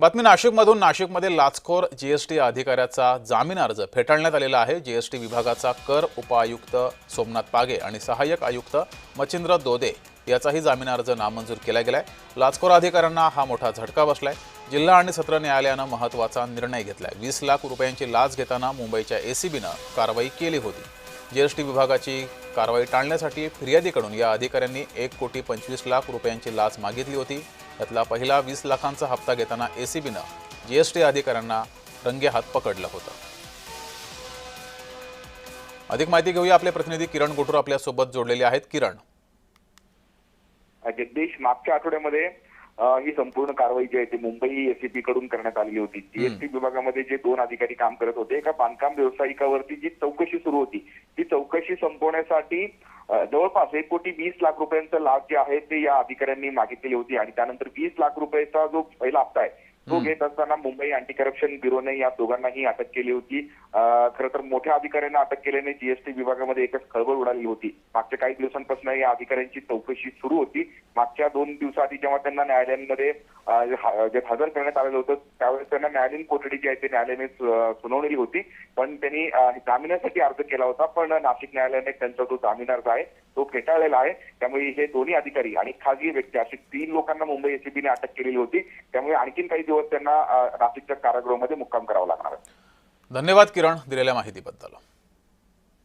बातमी नाशिकमधून. नाशिकमध्ये लाचखोर जीएसटी अधिकाऱ्याचा जामीन अर्ज फेटाळण्यात आलेला आहे. जीएसटी विभागाचा कर उपआयुक्त सोमनाथ पागे आणि सहाय्यक आयुक्त मच्छिंद्र दोदे याचाही जामीन अर्ज नामंजूर केला गेलाय. लाचखोर अधिकाऱ्यांना हा मोठा झटका बसलाय. जिल्हा आणि सत्र न्यायालयानं महत्त्वाचा निर्णय घेतलाय. 20 लाख रुपयांची लाच घेताना मुंबईच्या एसीबीनं कारवाई केली होती. जीएसटी विभागाची कारवाई टाळण्यासाठी फिर्यादीकडून या अधिकाऱ्यांनी 1,25,00,000 रुपयांची लाच मागितली होती. यातला पहिला 20 लाखांचा हप्ता घेताना एसीबीनं जीएसटी अधिकाऱ्यांना रंगेहात पकडलं होतं. अधिक माहिती घेऊया. आपले प्रतिनिधी किरण गोटूर आपल्या सोबत जोडलेले आहेत. किरण, जगदीश, मागच्या आठवड्यामध्ये ही संपूर्ण कारवाई जी आहे ती मुंबई एसीबी कडून करण्यात आली होती. जीएसटी विभागामध्ये जे 2 अधिकारी काम करत होते, एका बांधकाम व्यावसायिकावरती जी चौकशी सुरू होती, ती चौकशी संपवण्यासाठी जवळपास 1,20,00,000 रुपयांचा लाच जे आहे ते या अधिकाऱ्यांनी मागितलेली होती. आणि त्यानंतर 20 लाख रुपयाचा जो पहिला हप्ता आहे तो घेत असताना मुंबई अँटी करप्शन ब्युरोने या दोघांनाही अटक केली होती. खरं तर मोठ्या अधिकाऱ्यांना अटक केल्याने जीएसटी विभागामध्ये एकच खळबळ उडाली होती. मागच्या काही दिवसांपासून या अधिकाऱ्यांची चौकशी सुरू होती. मागच्या 2 दिवसाआधी जेव्हा त्यांना न्यायालयामध्ये हजर करण्यात आलेलं होतं त्यावेळेस त्यांना न्यायालयीन कोठडी जी आहे ते न्यायालयाने सुनावलेली होती. पण त्यांनी जामिनासाठी अर्ज केला होता, पण नाशिक न्यायालयाने त्यांचा जो जामीन अर्ज आहे तो फेटाळलेला आहे. त्यामुळे हे दोन्ही अधिकारी आणि खासगी व्यक्ती अशी 3 लोकांना मुंबई एसीबीने अटक केलेली होती. त्यामुळे आणखीन काही दिवस त्यांना नाशिकच्या कारागृहामध्ये मुक्काम करावा लागणार आहे. धन्यवाद किरण दिलेल्या माहितीबद्दल.